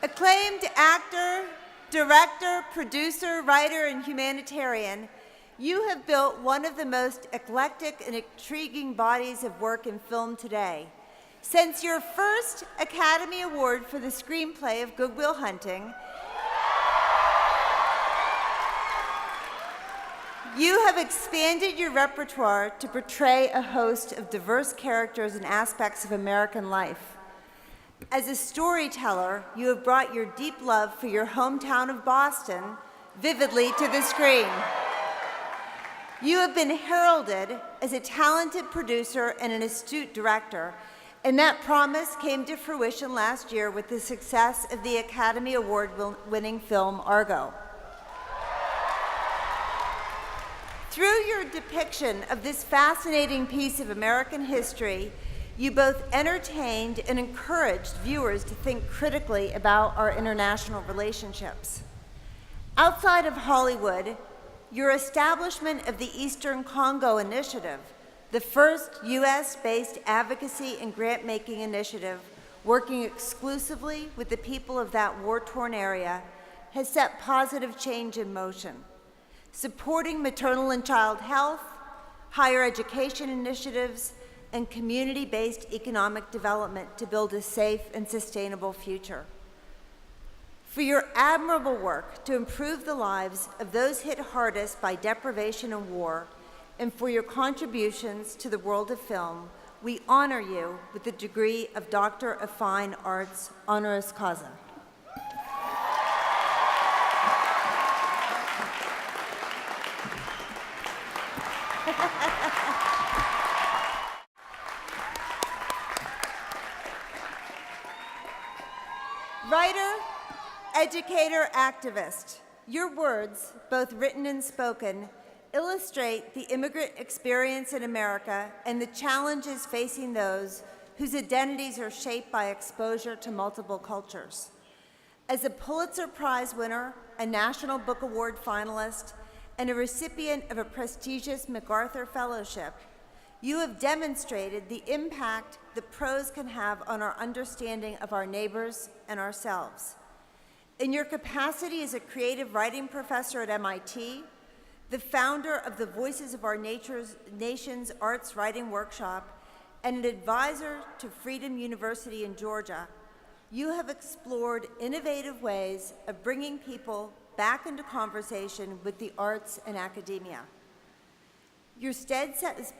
Acclaimed actor, director, producer, writer, and humanitarian, you have built one of the most eclectic and intriguing bodies of work in film today. Since your first Academy Award for the screenplay of Good Will Hunting, you have expanded your repertoire to portray a host of diverse characters and aspects of American life. As a storyteller, you have brought your deep love for your hometown of Boston vividly to the screen. You have been heralded as a talented producer and an astute director, and that promise came to fruition last year with the success of the Academy Award-winning film Argo. Through your depiction of this fascinating piece of American history, you both entertained and encouraged viewers to think critically about our international relationships. Outside of Hollywood, your establishment of the Eastern Congo Initiative, the first US-based advocacy and grant-making initiative working exclusively with the people of that war-torn area, has set positive change in motion, supporting maternal and child health, higher education initiatives, and community-based economic development to build a safe and sustainable future. For your admirable work to improve the lives of those hit hardest by deprivation and war, and for your contributions to the world of film, we honor you with the degree of Doctor of Fine Arts, honoris causa. Writer, educator, activist, your words, both written and spoken, illustrate the immigrant experience in America and the challenges facing those whose identities are shaped by exposure to multiple cultures. As a Pulitzer Prize winner, a National Book Award finalist, and a recipient of a prestigious MacArthur Fellowship, you have demonstrated the impact that prose can have on our understanding of our neighbors and ourselves. In your capacity as a creative writing professor at MIT, the founder of the Voices of Our Nation's Arts Writing Workshop, and an advisor to Freedom University in Georgia, you have explored innovative ways of bringing people back into conversation with the arts and academia. Your steadfast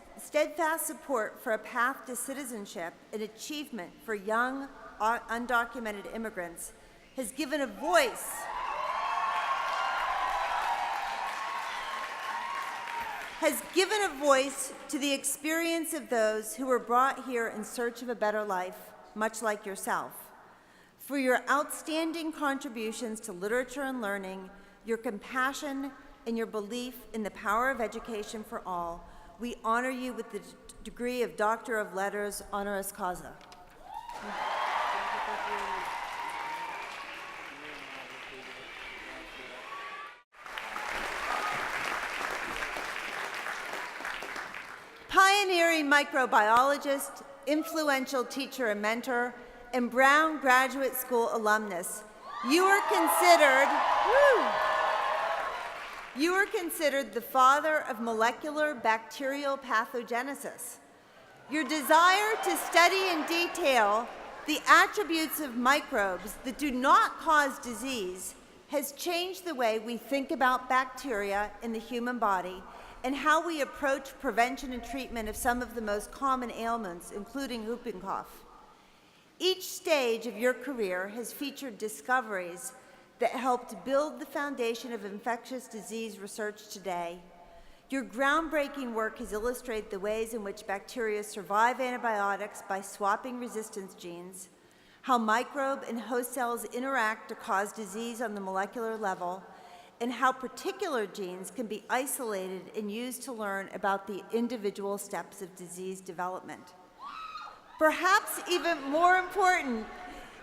support for a path to citizenship and achievement for young, undocumented immigrants has given a voice to the experience of those who were brought here in search of a better life, much like yourself. For your outstanding contributions to literature and learning, your compassion, and your belief in the power of education for all, we honor you with the degree of Doctor of Letters, honoris causa. Pioneering microbiologist, influential teacher and mentor, and Brown Graduate School alumnus, you are considered the father of molecular bacterial pathogenesis. Your desire to study in detail the attributes of microbes that do not cause disease has changed the way we think about bacteria in the human body and how we approach prevention and treatment of some of the most common ailments, including whooping cough. Each stage of your career has featured discoveries that helped build the foundation of infectious disease research today. Your groundbreaking work has illustrated the ways in which bacteria survive antibiotics by swapping resistance genes, how microbe and host cells interact to cause disease on the molecular level, and how particular genes can be isolated and used to learn about the individual steps of disease development. Perhaps even more important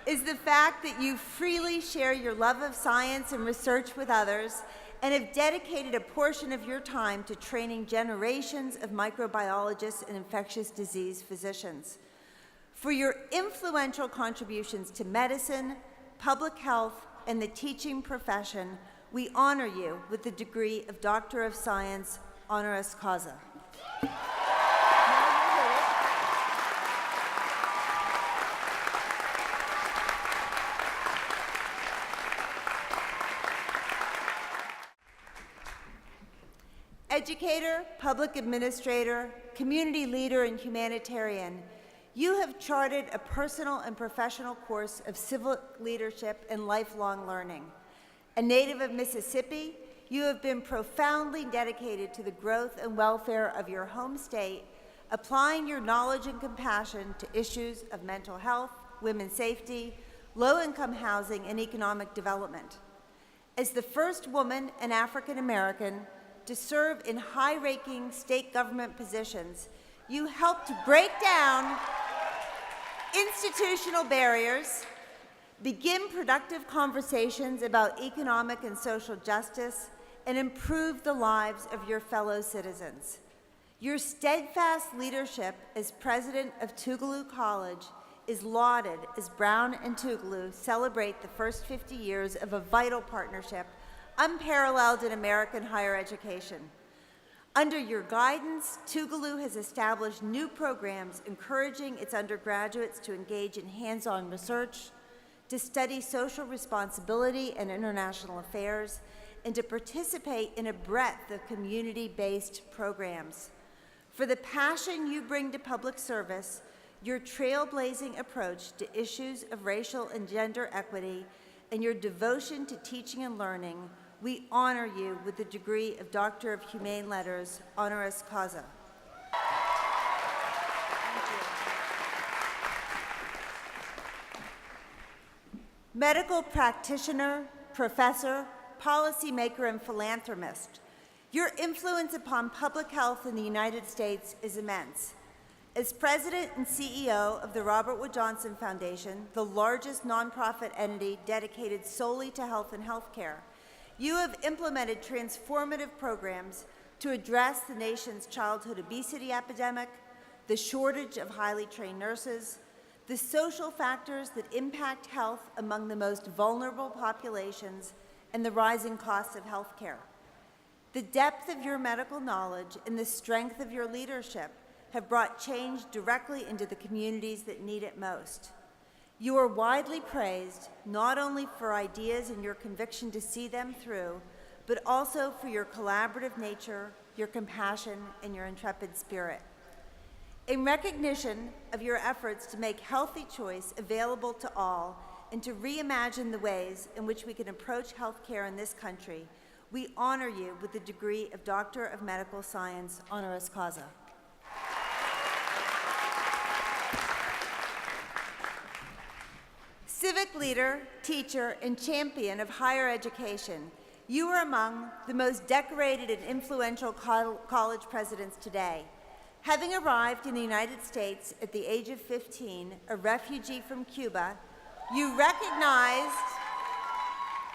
is the fact that you freely share your love of science and research with others and have dedicated a portion of your time to training generations of microbiologists and infectious disease physicians. For your influential contributions to medicine, public health, and the teaching profession, we honor you with the degree of Doctor of Science, honoris causa. Educator, public administrator, community leader, and humanitarian, you have charted a personal and professional course of civic leadership and lifelong learning. A native of Mississippi, you have been profoundly dedicated to the growth and welfare of your home state, applying your knowledge and compassion to issues of mental health, women's safety, low-income housing, and economic development. As the first woman and African American to serve in high-ranking state government positions, you helped to break down institutional barriers, begin productive conversations about economic and social justice, and improve the lives of your fellow citizens. Your steadfast leadership as president of Tougaloo College is lauded as Brown and Tougaloo celebrate the first 50 years of a vital partnership unparalleled in American higher education. Under your guidance, Tougaloo has established new programs encouraging its undergraduates to engage in hands-on research, to study social responsibility and international affairs, and to participate in a breadth of community-based programs. For the passion you bring to public service, your trailblazing approach to issues of racial and gender equity, and your devotion to teaching and learning, we honor you with the degree of Doctor of Humane Letters, honoris causa. Medical practitioner, professor, policymaker, and philanthropist, your influence upon public health in the United States is immense. As president and CEO of the Robert Wood Johnson Foundation, the largest nonprofit entity dedicated solely to health and healthcare, you have implemented transformative programs to address the nation's childhood obesity epidemic, the shortage of highly trained nurses, the social factors that impact health among the most vulnerable populations, and the rising costs of healthcare. The depth of your medical knowledge and the strength of your leadership have brought change directly into the communities that need it most. You are widely praised not only for ideas and your conviction to see them through, but also for your collaborative nature, your compassion, and your intrepid spirit. In recognition of your efforts to make healthy choice available to all and to reimagine the ways in which we can approach healthcare in this country, we honor you with the degree of Doctor of Medical Science, honoris causa. Civic leader, teacher, and champion of higher education, you are among the most decorated and influential college presidents today. Having arrived in the United States at the age of 15, a refugee from Cuba, you recognized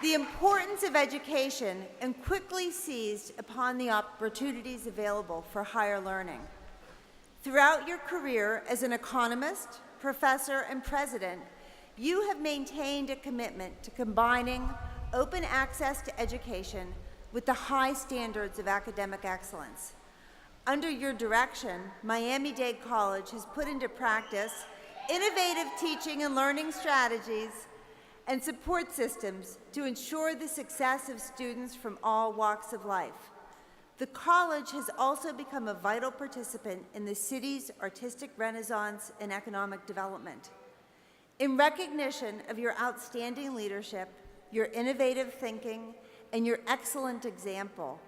the importance of education and quickly seized upon the opportunities available for higher learning. Throughout your career as an economist, professor, and president, you have maintained a commitment to combining open access to education with the high standards of academic excellence. Under your direction, Miami-Dade College has put into practice innovative teaching and learning strategies and support systems to ensure the success of students from all walks of life. The college has also become a vital participant in the city's artistic renaissance and economic development. In recognition of your outstanding leadership, your innovative thinking, and your excellent example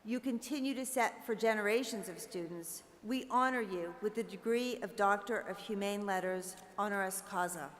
you continue to set for generations of students, we honor you with the degree of Doctor of Humane Letters, honoris causa.